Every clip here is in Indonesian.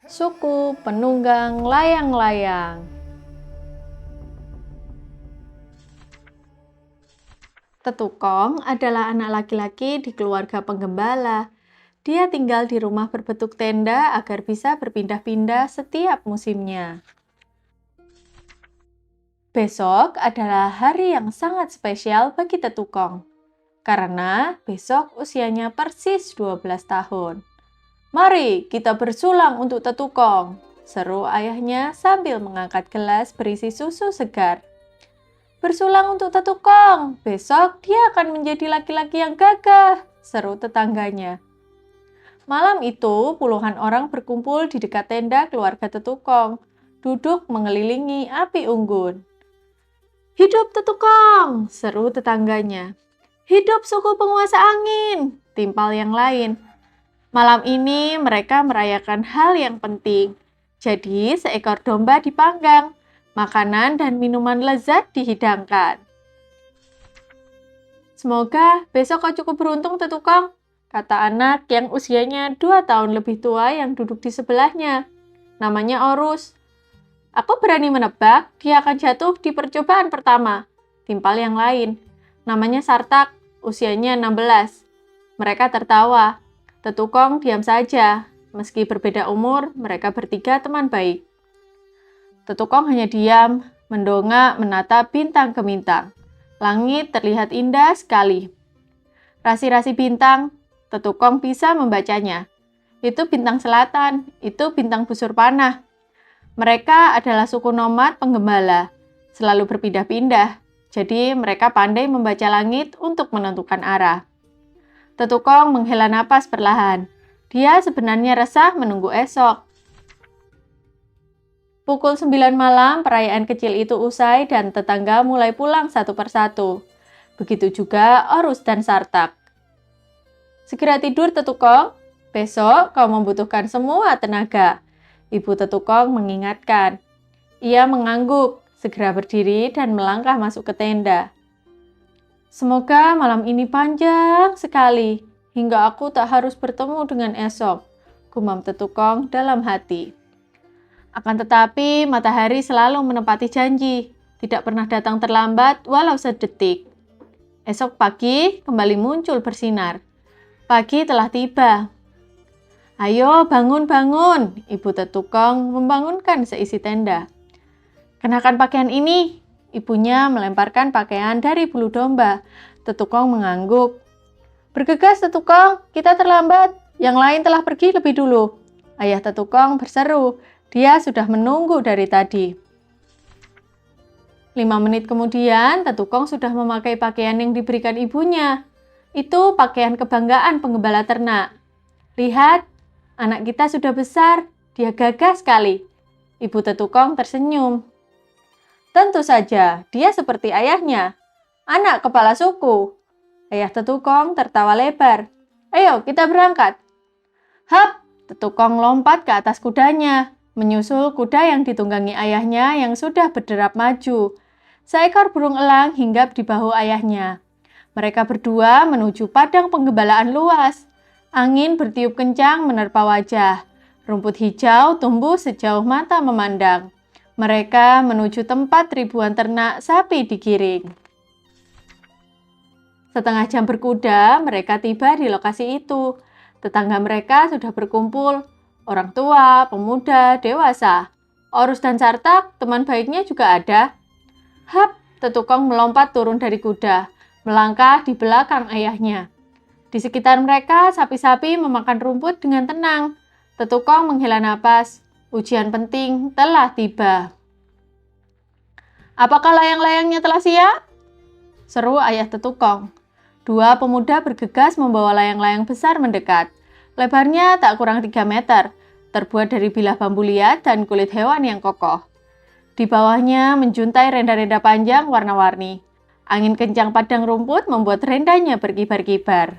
Suku penunggang layang-layang. Tetukong adalah anak laki-laki di keluarga penggembala. Dia tinggal di rumah berbentuk tenda agar bisa berpindah-pindah setiap musimnya. Besok adalah hari yang sangat spesial bagi Tetukong, karena besok usianya persis 12 tahun. "Mari kita bersulang untuk Tetukong," seru ayahnya sambil mengangkat gelas berisi susu segar. "Bersulang untuk Tetukong, besok dia akan menjadi laki-laki yang gagah," seru tetangganya. Malam itu, puluhan orang berkumpul di dekat tenda keluarga Tetukong, duduk mengelilingi api unggun. "Hidup Tetukong!" seru tetangganya. "Hidup suku penguasa angin!" timpal yang lain. Malam ini mereka merayakan hal yang penting. Jadi seekor domba dipanggang, makanan dan minuman lezat dihidangkan. "Semoga besok kau cukup beruntung, Tetukong," kata anak yang usianya 2 tahun lebih tua yang duduk di sebelahnya. Namanya Orus. "Aku berani menebak dia akan jatuh di percobaan pertama," timpal yang lain. Namanya Sartak, usianya 16. Mereka tertawa. Tetukong diam saja. Meski berbeda umur, mereka bertiga teman baik. Tetukong hanya diam, mendongak menatap bintang gemintang. Langit terlihat indah sekali. Rasi-rasi bintang, Tetukong bisa membacanya. Itu bintang selatan, itu bintang busur panah. Mereka adalah suku nomad penggembala, selalu berpindah-pindah. Jadi mereka pandai membaca langit untuk menentukan arah. Tetukong menghela napas perlahan. Dia sebenarnya resah menunggu esok. Pukul 9 malam, perayaan kecil itu usai dan tetangga mulai pulang satu persatu. Begitu juga Orus dan Sartak. "Segera tidur, Tetukong. Besok kau membutuhkan semua tenaga," Ibu Tetukong mengingatkan. Ia mengangguk, segera berdiri dan melangkah masuk ke tenda. "Semoga malam ini panjang sekali, hingga aku tak harus bertemu dengan esok," gumam Tetukong dalam hati. Akan tetapi, matahari selalu menepati janji, tidak pernah datang terlambat walau sedetik. Esok pagi kembali muncul bersinar. Pagi telah tiba. "Ayo bangun-bangun," Ibu Tetukong membangunkan seisi tenda. "Kenakan pakaian ini." Ibunya melemparkan pakaian dari bulu domba. Tetukong mengangguk. "Bergegas, Tetukong, kita terlambat. Yang lain telah pergi lebih dulu," Ayah Tetukong berseru. Dia sudah menunggu dari tadi. 5 menit kemudian, Tetukong sudah memakai pakaian yang diberikan ibunya. Itu pakaian kebanggaan penggembala ternak. "Lihat, anak kita sudah besar. Dia gagah sekali." Ibu Tetukong tersenyum. "Tentu saja, dia seperti ayahnya, anak kepala suku." Ayah Tetukong tertawa lebar. "Ayo, kita berangkat." Hap! Tetukong lompat ke atas kudanya, menyusul kuda yang ditunggangi ayahnya yang sudah berderap maju. Seekor burung elang hinggap di bahu ayahnya. Mereka berdua menuju padang penggembalaan luas. Angin bertiup kencang menerpa wajah. Rumput hijau tumbuh sejauh mata memandang. Mereka menuju tempat ribuan ternak sapi digiring. Setengah jam berkuda, mereka tiba di lokasi itu. Tetangga mereka sudah berkumpul. Orang tua, pemuda, dewasa. Orus dan Sartak, teman baiknya juga ada. Hap! Tetukong melompat turun dari kuda, melangkah di belakang ayahnya. Di sekitar mereka, sapi-sapi memakan rumput dengan tenang. Tetukong menghela napas. Ujian penting telah tiba. "Apakah layang-layangnya telah siap?" seru ayah Tetukong. 2 pemuda bergegas membawa layang-layang besar mendekat. Lebarnya tak kurang 3 meter, terbuat dari bilah bambu liat dan kulit hewan yang kokoh. Di bawahnya menjuntai renda-renda panjang warna-warni. Angin kencang padang rumput membuat rendanya berkibar-kibar.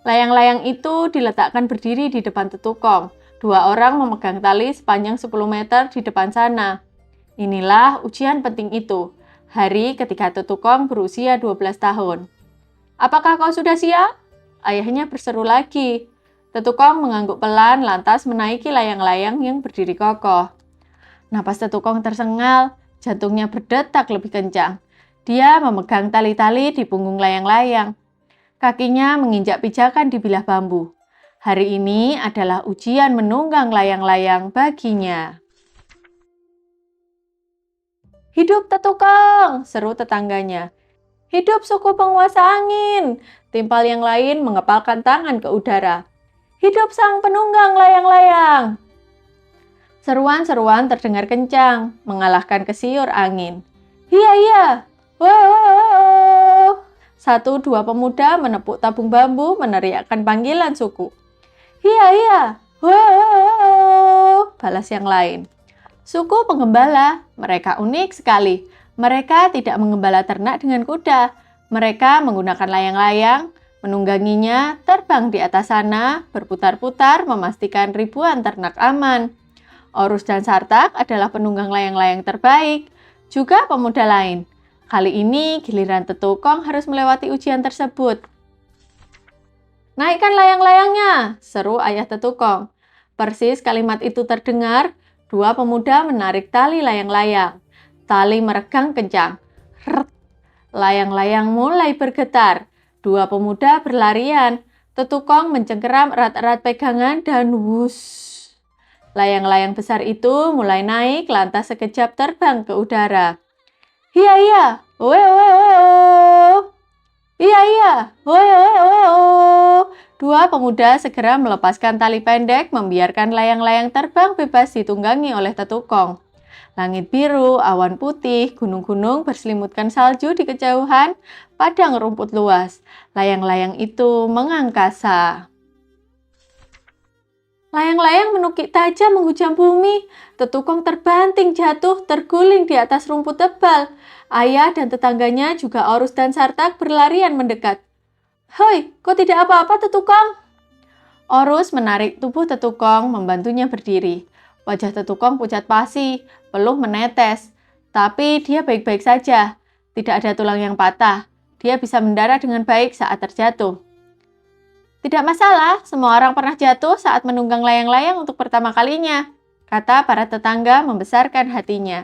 Layang-layang itu diletakkan berdiri di depan Tetukong. 2 orang memegang tali sepanjang 10 meter di depan sana. Inilah ujian penting itu, hari ketika Tetukong berusia 12 tahun. "Apakah kau sudah siap?" Ayahnya berseru lagi. Tetukong mengangguk pelan lantas menaiki layang-layang yang berdiri kokoh. Napas Tetukong tersengal, jantungnya berdetak lebih kencang. Dia memegang tali-tali di punggung layang-layang. Kakinya menginjak pijakan di bilah bambu. Hari ini adalah ujian menunggang layang-layang baginya. Hidup Tetukong, seru tetangganya. Hidup suku penguasa angin. Timpal yang lain mengepalkan tangan ke udara. Hidup sang penunggang layang-layang. Seruan-seruan terdengar kencang, mengalahkan kesiur angin. Iya, iya. Wow. Satu dua pemuda menepuk tabung bambu meneriakkan panggilan suku. Iya, iya. Wow. Balas yang lain. Suku penggembala, mereka unik sekali. Mereka tidak mengembala ternak dengan kuda. Mereka menggunakan layang-layang, menungganginya, terbang di atas sana, berputar-putar memastikan ribuan ternak aman. Orus dan Sartak adalah penunggang layang-layang terbaik, juga pemuda lain. Kali ini giliran Tetukong harus melewati ujian tersebut. Naikkan layang-layangnya, seru ayah Tetukong. Persis kalimat itu terdengar, dua pemuda menarik tali layang-layang. Tali meregang kencang. Rrrt. Layang-layang mulai bergetar. Dua pemuda berlarian. Tetukong mencengkeram erat-erat pegangan dan wush. Layang-layang besar itu mulai naik lantas sekejap terbang ke udara. Iya, iya. Weo. Iya, iya. Weo. Dua pemuda segera melepaskan tali pendek membiarkan layang-layang terbang bebas ditunggangi oleh Tetukong. Langit biru, awan putih, gunung-gunung berselimutkan salju di kejauhan, padang rumput luas. Layang-layang itu mengangkasa. Layang-layang menukik tajam menghujam bumi. Tetukong terbanting jatuh, terguling di atas rumput tebal. Ayah dan tetangganya juga Orus dan Sartak berlarian mendekat. Hoi, kok tidak apa-apa Tetukong? Orus menarik tubuh Tetukong, membantunya berdiri. Wajah Tetukong pucat pasi, peluh menetes. Tapi dia baik-baik saja. Tidak ada tulang yang patah. Dia bisa mendarat dengan baik saat terjatuh. Tidak masalah, semua orang pernah jatuh saat menunggang layang-layang untuk pertama kalinya, kata para tetangga membesarkan hatinya.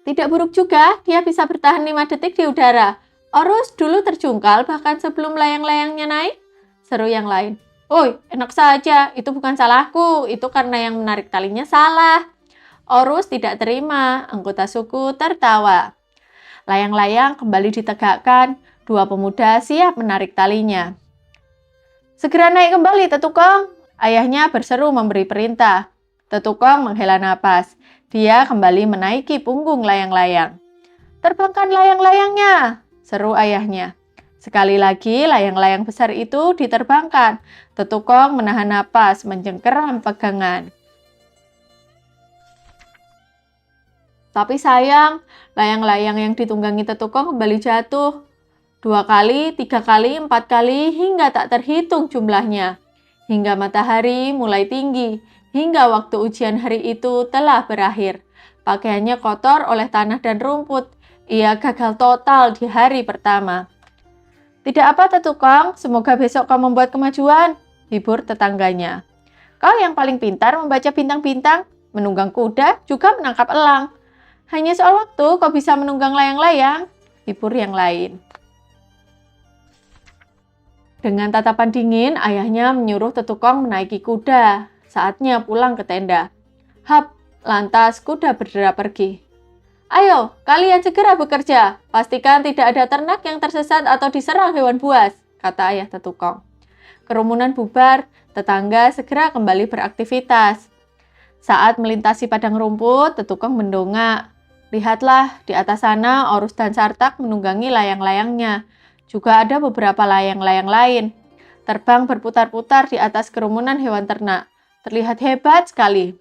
Tidak buruk juga, dia bisa bertahan 5 detik di udara. Orus dulu terjungkal bahkan sebelum layang-layangnya naik, seru yang lain. Oi, enak saja, itu bukan salahku, itu karena yang menarik talinya salah. Orus tidak terima, anggota suku tertawa. Layang-layang kembali ditegakkan, dua pemuda siap menarik talinya. Segera naik kembali, Tetukong. Ayahnya berseru memberi perintah. Tetukong menghela napas. Dia kembali menaiki punggung layang-layang. Terbangkan layang-layangnya, seru ayahnya. Sekali lagi layang-layang besar itu diterbangkan. Tetukong menahan napas, mencengkeram pegangan. Tapi sayang, layang-layang yang ditunggangi Tetukong kembali jatuh. 2 kali, 3 kali, 4 kali, hingga tak terhitung jumlahnya. Hingga matahari mulai tinggi, hingga waktu ujian hari itu telah berakhir. Pakaiannya kotor oleh tanah dan rumput. Ia gagal total di hari pertama. Tidak apa Tetukong, semoga besok kau membuat kemajuan, hibur tetangganya. Kau yang paling pintar membaca bintang-bintang, menunggang kuda, juga menangkap elang. Hanya soal waktu kau bisa menunggang layang-layang, hibur yang lain. Dengan tatapan dingin, ayahnya menyuruh Tetukong menaiki kuda. Saatnya pulang ke tenda. Hap, lantas kuda bergerak pergi. Ayo, kalian segera bekerja. Pastikan tidak ada ternak yang tersesat atau diserang hewan buas, kata ayah Tetukong. Kerumunan bubar, tetangga segera kembali beraktivitas. Saat melintasi padang rumput, Tetukong mendongak. Lihatlah, di atas sana Orus dan Sartak menunggangi layang-layangnya. Juga ada beberapa layang-layang lain. Terbang berputar-putar di atas kerumunan hewan ternak. Terlihat hebat sekali.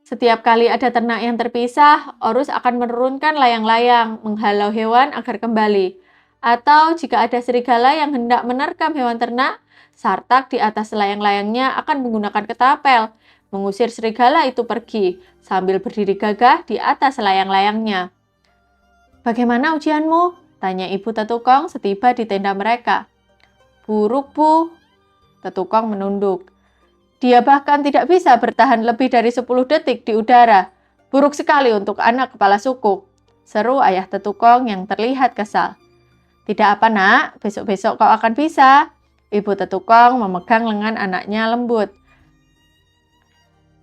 Setiap kali ada ternak yang terpisah, Orus akan menurunkan layang-layang, menghalau hewan agar kembali. Atau jika ada serigala yang hendak menerkam hewan ternak, Sartak di atas layang-layangnya akan menggunakan ketapel, mengusir serigala itu pergi, sambil berdiri gagah di atas layang-layangnya. Bagaimana ujianmu? Tanya Ibu Tetukong setiba di tenda mereka. Buruk, Bu. Tetukong menunduk. Dia bahkan tidak bisa bertahan lebih dari 10 detik di udara. Buruk sekali untuk anak kepala suku, seru ayah Tetukong yang terlihat kesal. Tidak apa nak, besok-besok kau akan bisa. Ibu Tetukong memegang lengan anaknya lembut.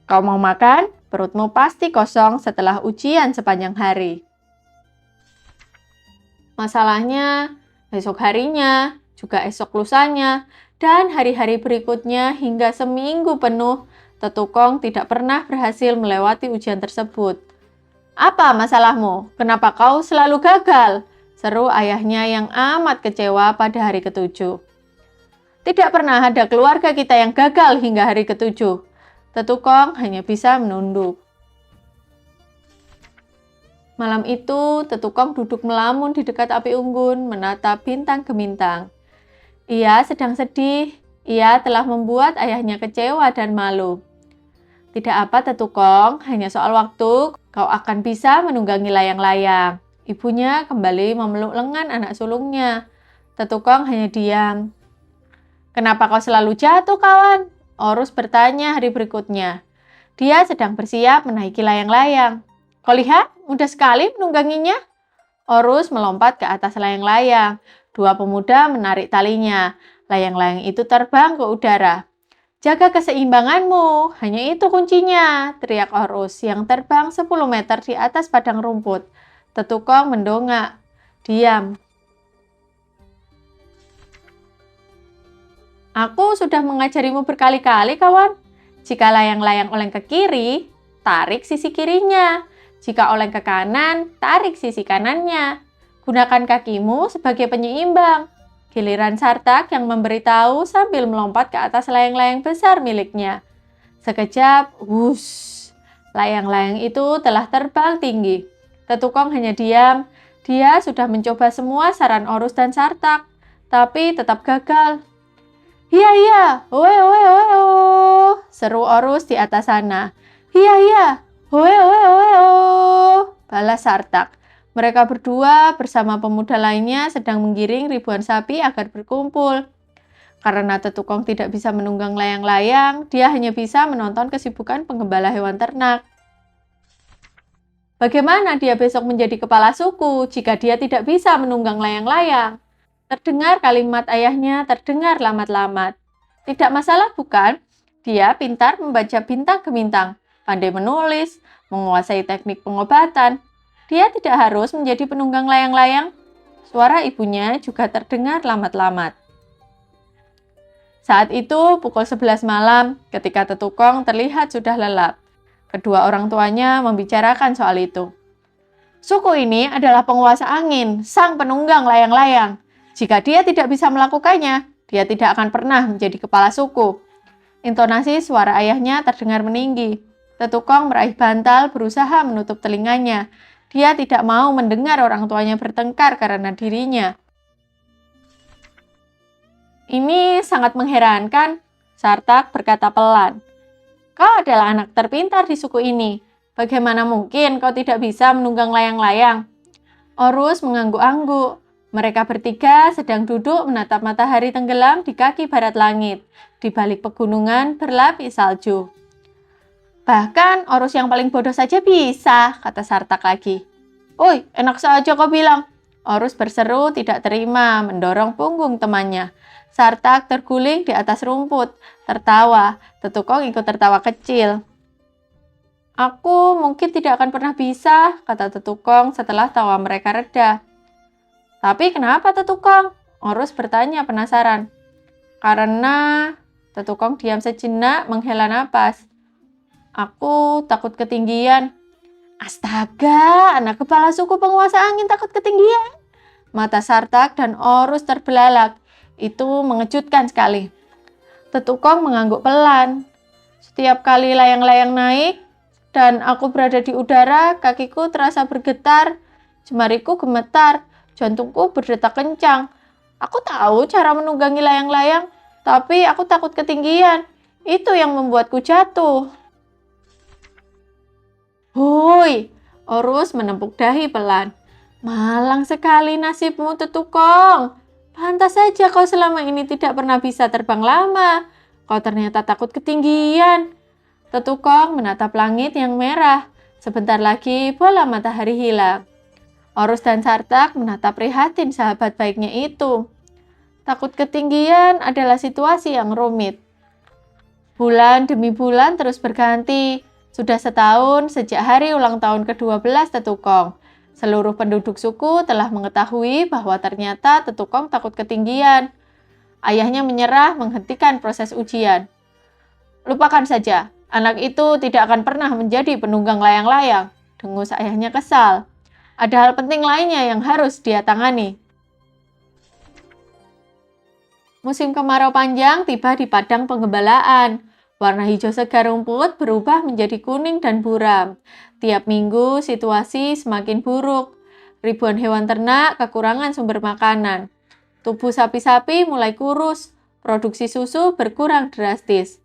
Kau mau makan? Perutmu pasti kosong setelah ujian sepanjang hari. Masalahnya, besok harinya, juga esok lusanya, dan hari-hari berikutnya hingga seminggu penuh, Tetukong tidak pernah berhasil melewati ujian tersebut. Apa masalahmu? Kenapa kau selalu gagal? Seru ayahnya yang amat kecewa pada hari ketujuh. Tidak pernah ada keluarga kita yang gagal hingga hari ketujuh. Tetukong hanya bisa menunduk. Malam itu, Tetukong duduk melamun di dekat api unggun, menatap bintang gemintang. Ia sedang sedih. Ia telah membuat ayahnya kecewa dan malu. Tidak apa, Tetukong, hanya soal waktu, kau akan bisa menunggangi layang-layang. Ibunya kembali memeluk lengan anak sulungnya. Tetukong hanya diam. Kenapa kau selalu jatuh, kawan? Orus bertanya hari berikutnya. Dia sedang bersiap menaiki layang-layang. Kau lihat, mudah sekali menungganginya. Orus melompat ke atas layang-layang. Dua pemuda menarik talinya. Layang-layang itu terbang ke udara. Jaga keseimbanganmu, hanya itu kuncinya, teriak Orus yang terbang 10 meter di atas padang rumput. Tetukong mendongak. Diam. Aku sudah mengajarimu berkali-kali, kawan. Jika layang-layang oleng ke kiri, tarik sisi kirinya. Jika oleng ke kanan, tarik sisi kanannya. Gunakan kakimu sebagai penyeimbang. Giliran Sartak yang memberitahu sambil melompat ke atas layang-layang besar miliknya. Sekejap, wush, layang-layang itu telah terbang tinggi. Tetukong hanya diam. Dia sudah mencoba semua saran Orus dan Sartak, tapi tetap gagal. Iya, iya, hoe, hoe, hoe, hoe, seru Orus di atas sana. Iya, iya, hoe, hoe, hoe, hoe, balas Sartak. Mereka berdua bersama pemuda lainnya sedang menggiring ribuan sapi agar berkumpul. Karena Tetukong tidak bisa menunggang layang-layang, dia hanya bisa menonton kesibukan penggembala hewan ternak. Bagaimana dia besok menjadi kepala suku jika dia tidak bisa menunggang layang-layang? Terdengar kalimat ayahnya terdengar lamat-lamat. Tidak masalah bukan? Dia pintar membaca bintang gemintang, pandai menulis, menguasai teknik pengobatan. Dia tidak harus menjadi penunggang layang-layang. Suara ibunya juga terdengar lamat-lamat. Saat itu pukul 11 malam, ketika Tetukong terlihat sudah lelap. Kedua orang tuanya membicarakan soal itu. Suku ini adalah penguasa angin, sang penunggang layang-layang. Jika dia tidak bisa melakukannya, dia tidak akan pernah menjadi kepala suku. Intonasi suara ayahnya terdengar meninggi. Tetukong meraih bantal berusaha menutup telinganya. Dia tidak mau mendengar orang tuanya bertengkar karena dirinya. Ini sangat mengherankan, Sartak berkata pelan. Kau adalah anak terpintar di suku ini. Bagaimana mungkin kau tidak bisa menunggang layang-layang? Orus mengangguk-angguk. Mereka bertiga sedang duduk menatap matahari tenggelam di kaki barat langit, di balik pegunungan berlapis salju. Bahkan Orus yang paling bodoh saja bisa, kata Sartak lagi. Oi, enak saja kau bilang. Orus berseru tidak terima, mendorong punggung temannya. Sartak terguling di atas rumput, tertawa. Tetukong ikut tertawa kecil. Aku mungkin tidak akan pernah bisa, kata Tetukong setelah tawa mereka reda. Tapi kenapa Tetukong? Orus bertanya penasaran. Karena Tetukong diam sejenak menghela napas. Aku takut ketinggian. Astaga, anak kepala suku penguasa angin takut ketinggian. Mata Sartak dan Orus terbelalak. Itu mengejutkan sekali. Tetukong mengangguk pelan. Setiap kali layang-layang naik dan aku berada di udara, kakiku terasa bergetar, jemariku gemetar, jantungku berdetak kencang. Aku tahu cara menunggangi layang-layang, tapi aku takut ketinggian. Itu yang membuatku jatuh. Hoi, Orus menepuk dahi pelan. Malang sekali nasibmu, Tetukong. Pantas saja kau selama ini tidak pernah bisa terbang lama. Kau ternyata takut ketinggian. Tetukong menatap langit yang merah. Sebentar lagi bola matahari hilang. Orus dan Sartak menatap prihatin sahabat baiknya itu. Takut ketinggian adalah situasi yang rumit. Bulan demi bulan terus berganti. Sudah setahun sejak hari ulang tahun ke-12 Tetukong. Seluruh penduduk suku telah mengetahui bahwa ternyata Tetukong takut ketinggian. Ayahnya menyerah menghentikan proses ujian. Lupakan saja, anak itu tidak akan pernah menjadi penunggang layang-layang. Dengus ayahnya kesal. Ada hal penting lainnya yang harus dia tangani. Musim kemarau panjang tiba di padang penggembalaan. Warna hijau segar rumput berubah menjadi kuning dan buram. Tiap minggu situasi semakin buruk. Ribuan hewan ternak kekurangan sumber makanan. Tubuh sapi-sapi mulai kurus. Produksi susu berkurang drastis.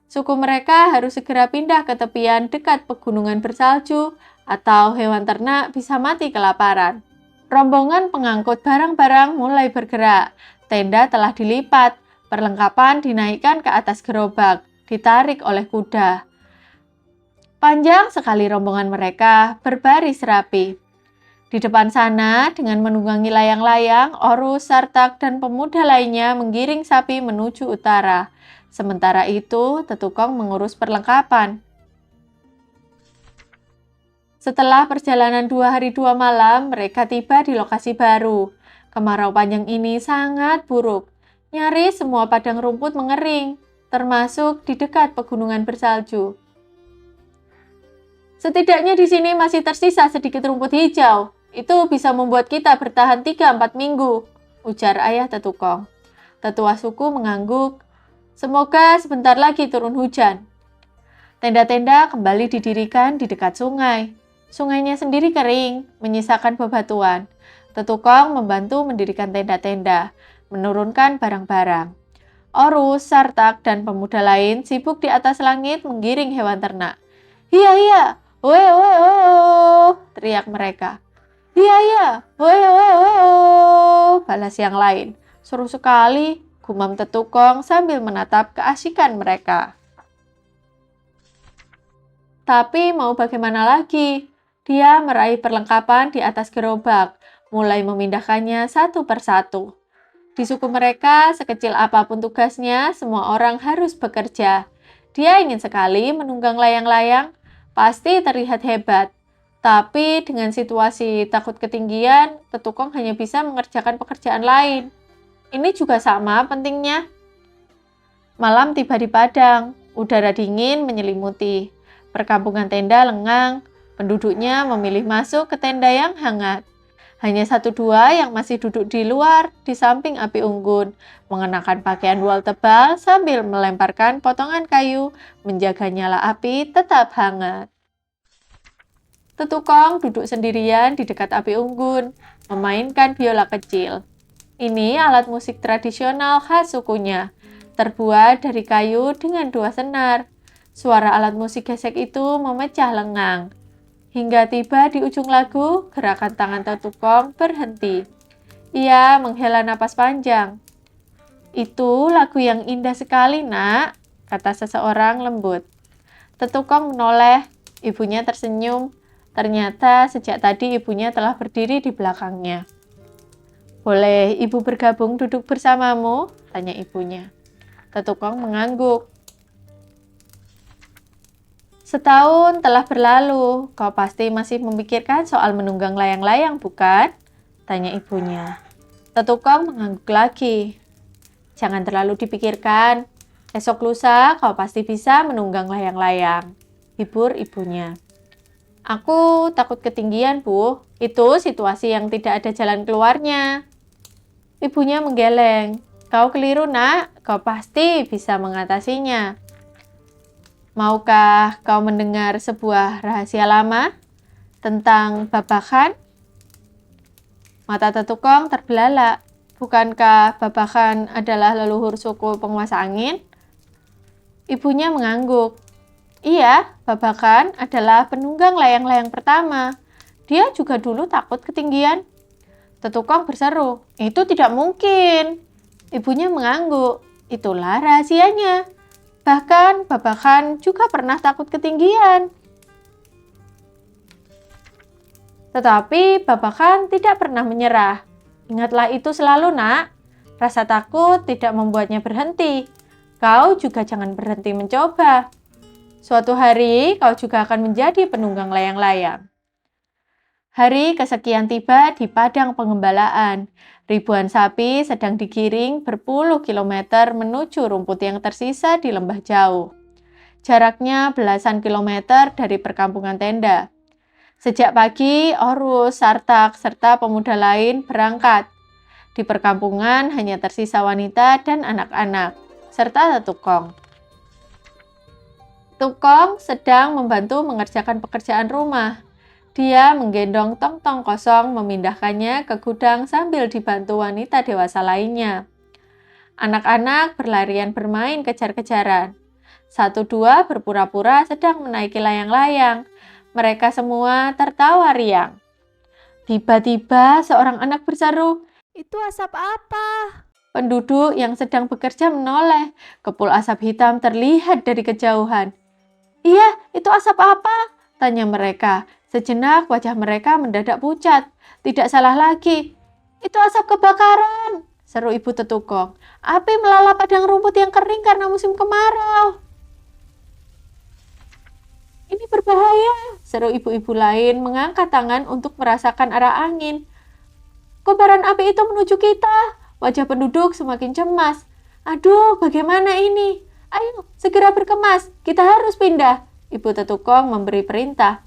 Suku mereka harus segera pindah ke tepian dekat pegunungan bersalju atau hewan ternak bisa mati kelaparan. Rombongan pengangkut barang-barang mulai bergerak. Tenda telah dilipat, perlengkapan dinaikkan ke atas gerobak, ditarik oleh kuda. Panjang sekali rombongan mereka, berbaris rapi. Di depan sana, dengan menunggangi layang-layang, Orus, Sartak, dan pemuda lainnya menggiring sapi menuju utara. Sementara itu, Tetukong mengurus perlengkapan. Setelah perjalanan 2 hari 2 malam, mereka tiba di lokasi baru. Kemarau panjang ini sangat buruk. Nyaris semua padang rumput mengering, termasuk di dekat pegunungan bersalju. Setidaknya di sini masih tersisa sedikit rumput hijau. Itu bisa membuat kita bertahan 3-4 minggu, ujar ayah Tetukong. Tetua suku mengangguk. Semoga sebentar lagi turun hujan. Tenda-tenda kembali didirikan di dekat sungai. Sungainya sendiri kering, menyisakan bebatuan. Tetukong membantu mendirikan tenda-tenda, menurunkan barang-barang. Orus, Sartak, dan pemuda lain sibuk di atas langit menggiring hewan ternak. "Hiya, hiya, oe, oe, oe, oe," teriak mereka. "Hiya, hiya, oe, oe, oe, oe," balas yang lain. Seru sekali, gumam Tetukong sambil menatap keasikan mereka. Tapi mau bagaimana lagi? Dia meraih perlengkapan di atas gerobak, mulai memindahkannya satu persatu. Di suku mereka, sekecil apapun tugasnya, semua orang harus bekerja. Dia ingin sekali menunggang layang-layang, pasti terlihat hebat. Tapi dengan situasi takut ketinggian, Tetukong hanya bisa mengerjakan pekerjaan lain. Ini juga sama pentingnya. Malam tiba di padang, udara dingin menyelimuti. Perkampungan tenda lengang, penduduknya memilih masuk ke tenda yang hangat. Hanya 1-2 yang masih duduk di luar, di samping api unggun, mengenakan pakaian wol tebal sambil melemparkan potongan kayu, menjaga nyala api tetap hangat. Tetukong duduk sendirian di dekat api unggun, memainkan biola kecil. Ini alat musik tradisional khas sukunya, terbuat dari kayu dengan 2 senar. Suara alat musik gesek itu memecah lengang. Hingga tiba di ujung lagu, gerakan tangan Tetukong berhenti. Ia menghela napas panjang. "Itu lagu yang indah sekali, Nak," kata seseorang lembut. Tetukong menoleh, ibunya tersenyum. Ternyata sejak tadi ibunya telah berdiri di belakangnya. "Boleh ibu bergabung duduk bersamamu?" tanya ibunya. Tetukong mengangguk. "Setahun telah berlalu, kau pasti masih memikirkan soal menunggang layang-layang, bukan?" tanya ibunya. Tetukong mengangguk lagi. "Jangan terlalu dipikirkan. Esok lusa kau pasti bisa menunggang layang-layang," hibur ibunya. "Aku takut ketinggian, Bu. Itu situasi yang tidak ada jalan keluarnya." Ibunya menggeleng. "Kau keliru, Nak. Kau pasti bisa mengatasinya. Maukah kau mendengar sebuah rahasia lama tentang Babakan?" Mata Tetukong terbelalak. Bukankah Babakan adalah leluhur suku penguasa angin? Ibunya mengangguk. "Iya, Babakan adalah penunggang layang-layang pertama. Dia juga dulu takut ketinggian." Tetukong berseru, "Itu tidak mungkin." Ibunya mengangguk, "Itulah rahasianya. Bahkan babakan juga pernah takut ketinggian." Tetapi babakan tidak pernah menyerah. "Ingatlah itu selalu, nak. Rasa takut tidak membuatnya berhenti. Kau juga jangan berhenti mencoba. Suatu hari kau juga akan menjadi penunggang layang-layang." Hari kesekian tiba di padang pengembalaan. Ribuan sapi sedang digiring berpuluh kilometer menuju rumput yang tersisa di lembah jauh. Jaraknya belasan kilometer dari perkampungan tenda. Sejak pagi, Orus, Sartak, serta pemuda lain berangkat. Di perkampungan hanya tersisa wanita dan anak-anak, serta Tetukong. Tukong sedang membantu mengerjakan pekerjaan rumah. Dia menggendong tong-tong kosong memindahkannya ke gudang sambil dibantu wanita dewasa lainnya. Anak-anak berlarian bermain kejar-kejaran. Satu dua berpura-pura sedang menaiki layang-layang. Mereka semua tertawa riang. Tiba-tiba seorang anak berseru, "Itu asap apa?" Penduduk yang sedang bekerja menoleh. Kepul asap hitam terlihat dari kejauhan. "Iya, itu asap apa?" tanya mereka. Sejenak wajah mereka mendadak pucat. Tidak salah lagi. "Itu asap kebakaran," seru ibu Tetukong. "Api melalap padang rumput yang kering karena musim kemarau." "Ini berbahaya," seru ibu-ibu lain mengangkat tangan untuk merasakan arah angin. "Kobaran api itu menuju kita." Wajah penduduk semakin cemas. "Aduh, bagaimana ini? Ayo, segera berkemas. Kita harus pindah." Ibu Tetukong memberi perintah.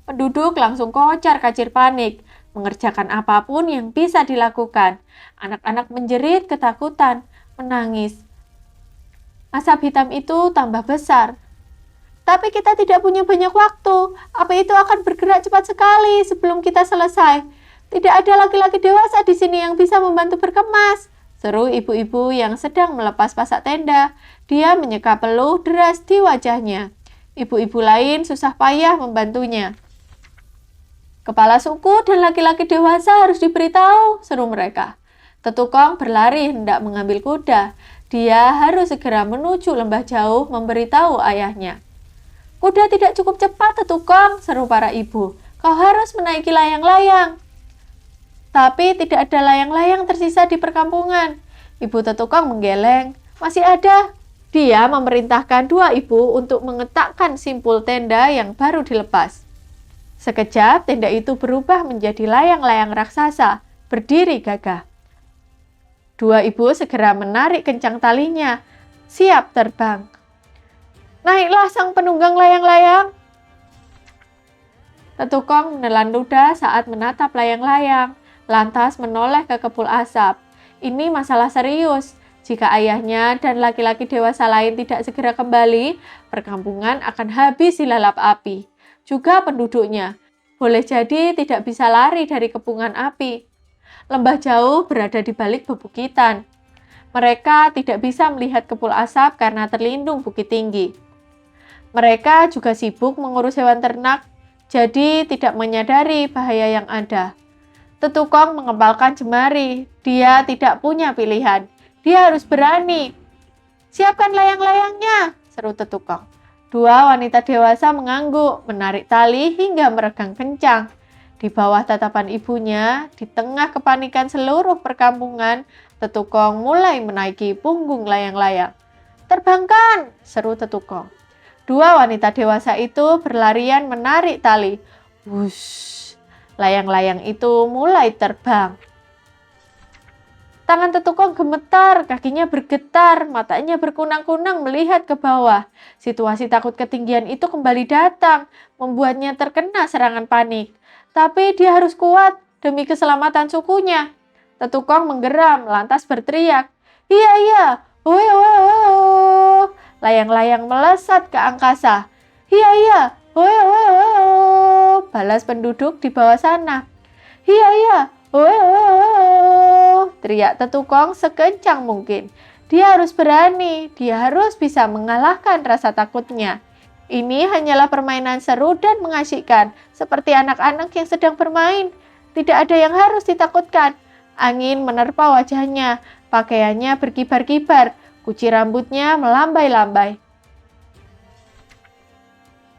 Penduduk langsung kocar-kacir panik, mengerjakan apapun yang bisa dilakukan. Anak-anak menjerit ketakutan, menangis. Asap hitam itu tambah besar. "Tapi kita tidak punya banyak waktu. Api itu akan bergerak cepat sekali sebelum kita selesai. Tidak ada laki-laki dewasa di sini yang bisa membantu berkemas," seru ibu-ibu yang sedang melepas pasak tenda. Dia menyeka peluh deras di wajahnya. Ibu-ibu lain susah payah membantunya. "Kepala suku dan laki-laki dewasa harus diberitahu," seru mereka. Tetukong berlari hendak mengambil kuda. Dia harus segera menuju lembah jauh memberitahu ayahnya. "Kuda tidak cukup cepat, Tetukong," seru para ibu. "Kau harus menaiki layang-layang." Tapi tidak ada layang-layang tersisa di perkampungan. Ibu Tetukong menggeleng. "Masih ada." Dia memerintahkan dua ibu untuk mengetakkan simpul tenda yang baru dilepas. Sekejap, tenda itu berubah menjadi layang-layang raksasa, berdiri gagah. Dua ibu segera menarik kencang talinya, siap terbang. "Naiklah sang penunggang layang-layang." Tetukong menelan ludah saat menatap layang-layang, lantas menoleh ke kepul asap. Ini masalah serius. Jika ayahnya dan laki-laki dewasa lain tidak segera kembali, perkampungan akan habis dilalap api. Juga penduduknya. Boleh jadi tidak bisa lari dari kepungan api. Lembah jauh berada di balik bebukitan. Mereka tidak bisa melihat kepul asap karena terlindung bukit tinggi. Mereka juga sibuk mengurus hewan ternak, jadi tidak menyadari bahaya yang ada. Tetukong mengepalkan jemari. Dia tidak punya pilihan. Dia harus berani. "Siapkan layang-layangnya," seru Tetukong. Dua wanita dewasa mengangguk, menarik tali hingga meregang kencang. Di bawah tatapan ibunya, di tengah kepanikan seluruh perkampungan, Tetukong mulai menaiki punggung layang-layang. "Terbangkan," seru Tetukong. Dua wanita dewasa itu berlarian menarik tali. Wush, layang-layang itu mulai terbang. Tangan Tetukong gemetar, kakinya bergetar, matanya berkunang-kunang melihat ke bawah. Situasi takut ketinggian itu kembali datang, membuatnya terkena serangan panik. Tapi dia harus kuat demi keselamatan sukunya. Tetukong menggeram, lantas berteriak, "Iya, iya, woe, woe, woe." Layang-layang melesat ke angkasa. "Iya, iya, woe, woe, woe." Balas penduduk di bawah sana. "Iya, iya, woe, woe, woe." Teriak Tetukong sekencang mungkin. Dia harus berani, dia harus bisa mengalahkan rasa takutnya. Ini hanyalah permainan seru dan mengasyikkan, seperti anak-anak yang sedang bermain. Tidak ada yang harus ditakutkan. Angin menerpa wajahnya, pakaiannya berkibar-kibar, kuci rambutnya melambai-lambai.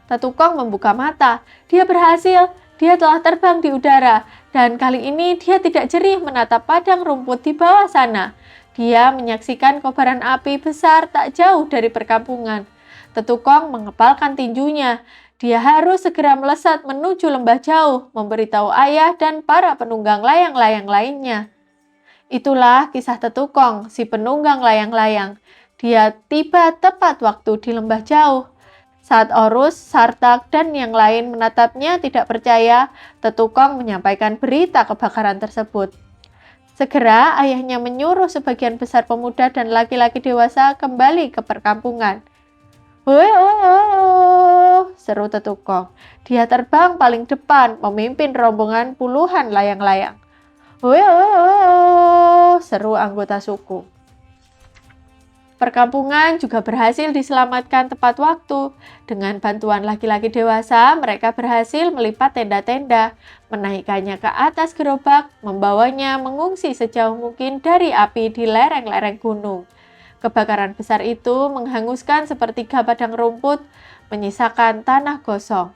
Tetukong membuka mata. Dia berhasil. Dia telah terbang di udara. Dan kali ini dia tidak jerih menatap padang rumput di bawah sana. Dia menyaksikan kobaran api besar tak jauh dari perkampungan. Tetukong mengepalkan tinjunya. Dia harus segera melesat menuju lembah jauh, memberitahu ayah dan para penunggang layang-layang lainnya. Itulah kisah Tetukong, si penunggang layang-layang. Dia tiba tepat waktu di lembah jauh. Saat Orus, Sartak, dan yang lain menatapnya tidak percaya, Tetukong menyampaikan berita kebakaran tersebut. Segera ayahnya menyuruh sebagian besar pemuda dan laki-laki dewasa kembali ke perkampungan. "Woi, seru Tetukong. Dia terbang paling depan, memimpin rombongan puluhan layang-layang. "Woi, seru anggota suku. Perkampungan juga berhasil diselamatkan tepat waktu. Dengan bantuan laki-laki dewasa, mereka berhasil melipat tenda-tenda, menaikkannya ke atas gerobak, membawanya mengungsi sejauh mungkin dari api di lereng-lereng gunung. Kebakaran besar itu menghanguskan sepertiga padang rumput, menyisakan tanah gosong.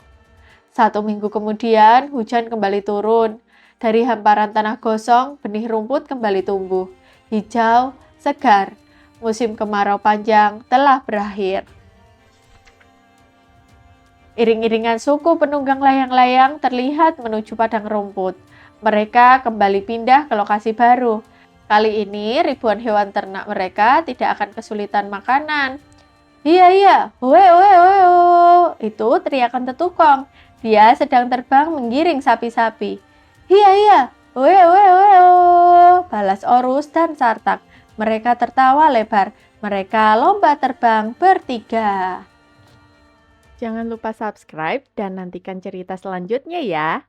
1 minggu kemudian, hujan kembali turun. Dari hamparan tanah gosong, benih rumput kembali tumbuh. Hijau, segar. Musim kemarau panjang telah berakhir. Iring-iringan suku penunggang layang-layang terlihat menuju padang rumput. Mereka kembali pindah ke lokasi baru. Kali ini ribuan hewan ternak mereka tidak akan kesulitan makanan. Iya, itu teriakan Tetukong. Dia sedang terbang menggiring sapi-sapi. Iya, balas Orus dan Sartak. Mereka tertawa lebar. Mereka lomba terbang bertiga. Jangan lupa subscribe dan nantikan cerita selanjutnya ya.